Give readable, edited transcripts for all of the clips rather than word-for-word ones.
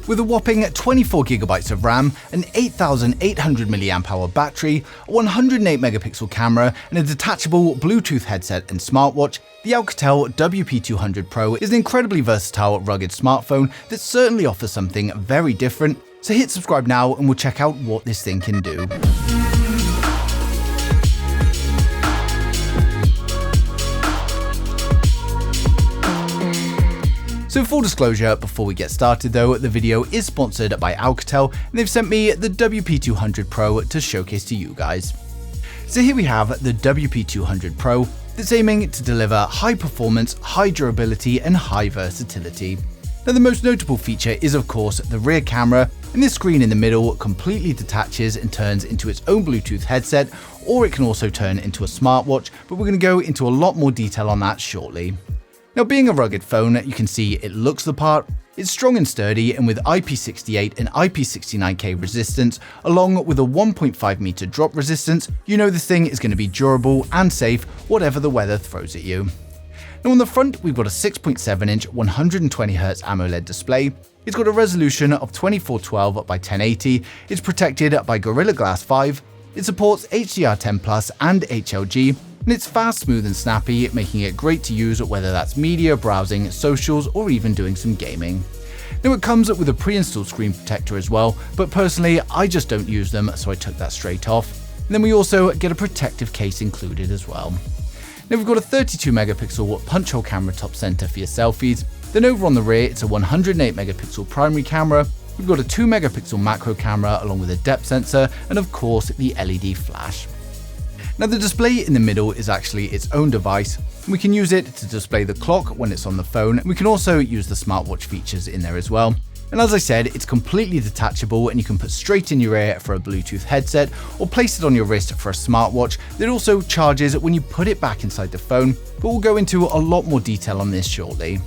With a whopping 24GB of RAM, an 8800 mAh battery, a 108 megapixel camera, and a detachable Bluetooth headset and smartwatch, the Oukitel WP200 Pro is an incredibly versatile, rugged smartphone that certainly offers something very different. So hit subscribe now and we'll check out what this thing can do. So full disclosure, before we get started though, the video is sponsored by Oukitel and they've sent me the WP200 Pro to showcase to you guys. So here we have the WP200 Pro that's aiming to deliver high performance, high durability and high versatility. Now the most notable feature is of course the rear camera, and this screen in the middle completely detaches and turns into its own Bluetooth headset, or it can also turn into a smartwatch, but we're going to go into a lot more detail on that shortly. Now being a rugged phone, you can see it looks the part. It's strong and sturdy, and with IP68 and IP69K resistance, along with a 1.5 meter drop resistance, you know this thing is going to be durable and safe whatever the weather throws at you. Now on the front, we've got a 6.7-inch 120Hz AMOLED display. It's got a resolution of 2412 by 1080, it's protected by Gorilla Glass 5, it supports HDR10 Plus and HLG, and it's fast, smooth and snappy, making it great to use whether that's media, browsing, socials, or even doing some gaming. Now it comes with a pre-installed screen protector as well, but personally I just don't use them, so I took that straight off. And then we also get a protective case included as well. Now we've got a 32 megapixel punch hole camera top center for your selfies. Then over on the rear, it's a 108 megapixel primary camera. We've got a 2 megapixel macro camera along with a depth sensor, and of course the LED flash. Now the display in the middle is actually its own device. We can use it to display the clock when it's on the phone. We can also use the smartwatch features in there as well. And as I said, it's completely detachable and you can put straight in your ear for a Bluetooth headset or place it on your wrist for a smartwatch that also charges when you put it back inside the phone, but we'll go into a lot more detail on this shortly.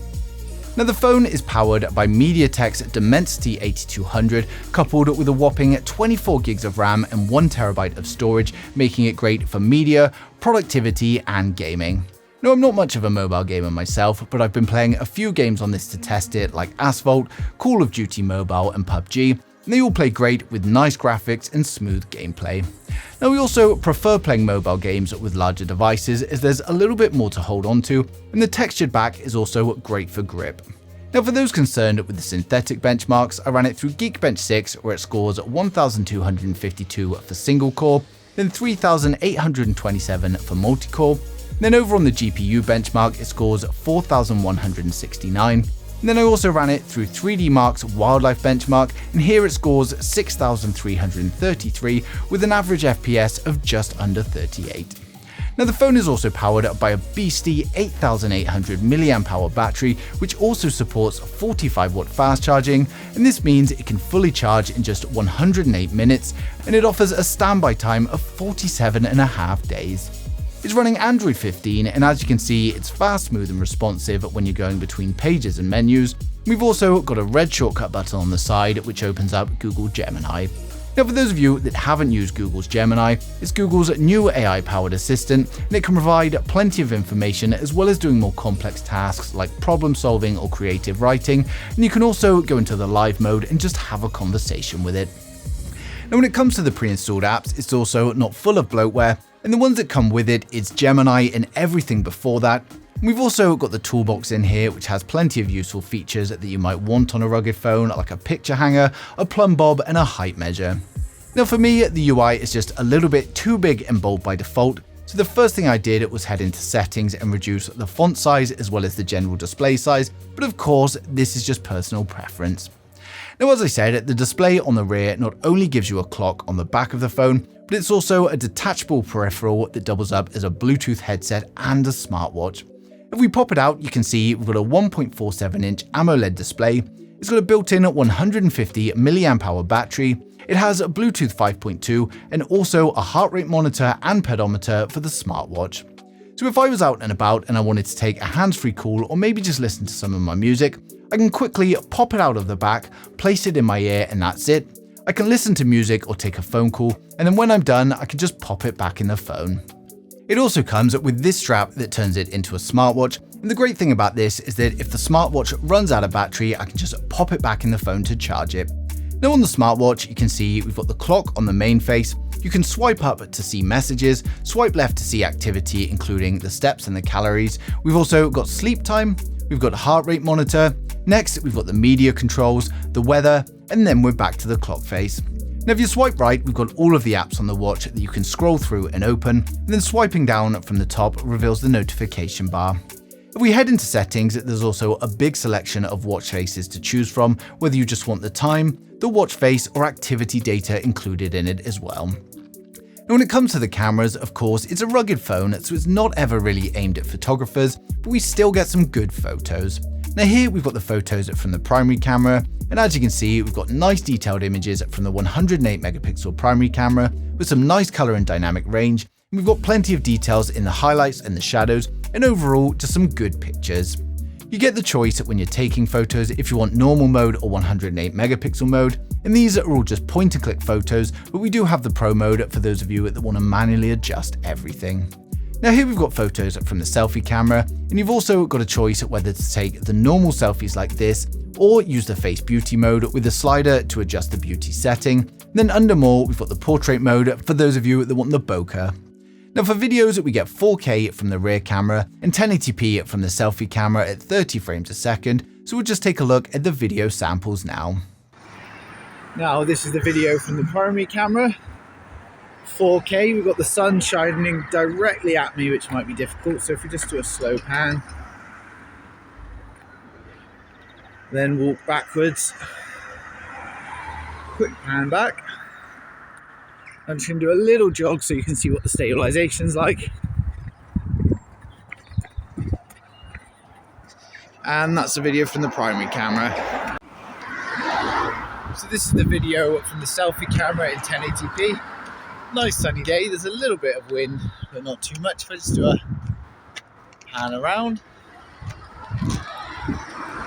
Now the phone is powered by MediaTek's Dimensity 8200, coupled with a whopping 24GB of RAM and 1TB of storage, making it great for media, productivity and gaming. Now I'm not much of a mobile gamer myself, but I've been playing a few games on this to test it, like Asphalt, Call of Duty Mobile and PUBG, and they all play great with nice graphics and smooth gameplay. Now we also prefer playing mobile games with larger devices as there's a little bit more to hold on to, and the textured back is also great for grip. Now for those concerned with the synthetic benchmarks, I ran it through Geekbench 6 where it scores 1252 for single core, then 3827 for multi-core. Then over on the GPU benchmark, it scores 4169. And then I also ran it through 3DMark's Wildlife benchmark, and here it scores 6333 with an average FPS of just under 38. Now the phone is also powered by a beastly 8800 mAh battery, which also supports 45-watt fast charging, and this means it can fully charge in just 108 minutes, and it offers a standby time of 47.5 days. It's running Android 15, and as you can see, it's fast, smooth and responsive when you're going between pages and menus. We've also got a red shortcut button on the side which opens up Google Gemini. Now for those of you that haven't used Google's Gemini, it's Google's new AI-powered assistant, and it can provide plenty of information as well as doing more complex tasks like problem solving or creative writing, and you can also go into the live mode and just have a conversation with it. Now when it comes to the pre-installed apps, it's also not full of bloatware, and the ones that come with it is Gemini and everything before that. We've also got the toolbox in here, which has plenty of useful features that you might want on a rugged phone, like a picture hanger, a plumb bob and a height measure. Now for me, the UI is just a little bit too big and bold by default, so the first thing I did was head into settings and reduce the font size as well as the general display size, but of course this is just personal preference. Now as I said, the display on the rear not only gives you a clock on the back of the phone, but it's also a detachable peripheral that doubles up as a Bluetooth headset and a smartwatch. If we pop it out, you can see we've got a 1.47-inch AMOLED display. It's got a built-in 150 mAh battery. It has Bluetooth 5.2 and also a heart rate monitor and pedometer for the smartwatch. So if I was out and about and I wanted to take a hands-free call or maybe just listen to some of my music, I can quickly pop it out of the back, place it in my ear, and that's it. I can listen to music or take a phone call, and then when I'm done, I can just pop it back in the phone. It also comes with this strap that turns it into a smartwatch, and the great thing about this is that if the smartwatch runs out of battery, I can just pop it back in the phone to charge it. Now on the smartwatch, you can see we've got the clock on the main face. You can swipe up to see messages, swipe left to see activity, including the steps and the calories. We've also got sleep time, we've got heart rate monitor. Next, we've got the media controls, the weather, and then we're back to the clock face. Now if you swipe right, we've got all of the apps on the watch that you can scroll through and open, and then swiping down from the top reveals the notification bar. If we head into settings, there's also a big selection of watch faces to choose from, whether you just want the time, the watch face, or activity data included in it as well. Now when it comes to the cameras, of course, it's a rugged phone, so it's not ever really aimed at photographers, but we still get some good photos. Now here we've got the photos from the primary camera, and as you can see, we've got nice detailed images from the 108 megapixel primary camera with some nice color and dynamic range. And we've got plenty of details in the highlights and the shadows, and overall just some good pictures. You get the choice when you're taking photos if you want normal mode or 108 megapixel mode, and these are all just point and click photos, but we do have the pro mode for those of you that want to manually adjust everything. Now here we've got photos from the selfie camera, and you've also got a choice whether to take the normal selfies like this or use the face beauty mode with a slider to adjust the beauty setting. Then under more, we've got the portrait mode for those of you that want the bokeh. Now for videos, we get 4K from the rear camera and 1080p from the selfie camera at 30 frames a second, so we'll just take a look at the video samples now. Now this is the video from the primary camera. 4K, we've got the sun shining directly at me, which might be difficult, so if we just do a slow pan, then walk backwards, quick pan back. I'm just going to do a little jog so you can see what the stabilization's like. And that's the video from the primary camera. So this is the video from the selfie camera in 1080p. Nice sunny day, there's a little bit of wind, but not too much. If I just do a pan around.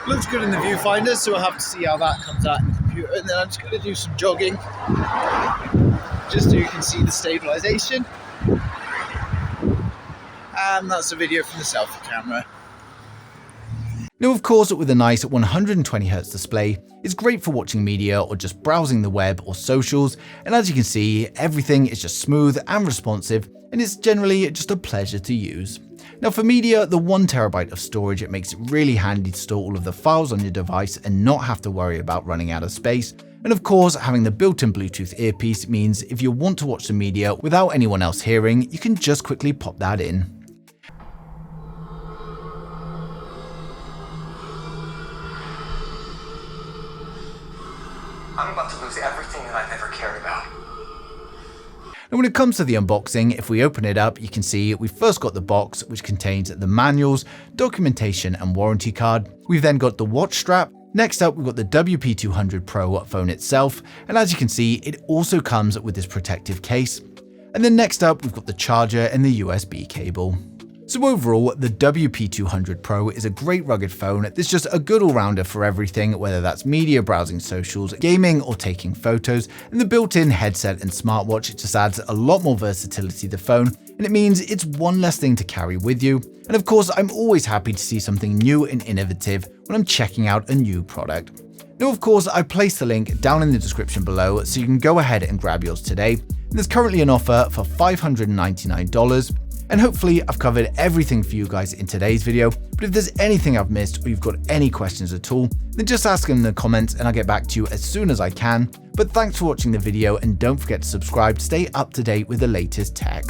Looks good in the viewfinder, so we'll have to see how that comes out in the computer. And then I'm just going to do some jogging, just so you can see the stabilization. And that's the video from the selfie camera. Now of course, with a nice 120Hz display, it's great for watching media or just browsing the web or socials, and as you can see, everything is just smooth and responsive, and it's generally just a pleasure to use. Now for media, the 1TB of storage, it makes it really handy to store all of the files on your device and not have to worry about running out of space. And of course, having the built-in Bluetooth earpiece means if you want to watch the media without anyone else hearing, you can just quickly pop that in. I'm about to lose everything that I've ever cared about. And when it comes to the unboxing, if we open it up, you can see we've first got the box, which contains the manuals, documentation, and warranty card. We've then got the watch strap. Next up, we've got the WP200 Pro phone itself, and as you can see, it also comes with this protective case. And then next up, we've got the charger and the USB cable. So overall, the WP200 Pro is a great rugged phone that's just a good all-rounder for everything, whether that's media, browsing, socials, gaming, or taking photos. And the built-in headset and smartwatch just adds a lot more versatility to the phone, and it means it's one less thing to carry with you. And of course, I'm always happy to see something new and innovative when I'm checking out a new product. Now, of course, I placed the link down in the description below, so you can go ahead and grab yours today. And there's currently an offer for $599. And hopefully I've covered everything for you guys in today's video, but if there's anything I've missed or you've got any questions at all, then just ask them in the comments and I'll get back to you as soon as I can. But thanks for watching the video, and don't forget to subscribe to stay up to date with the latest tech.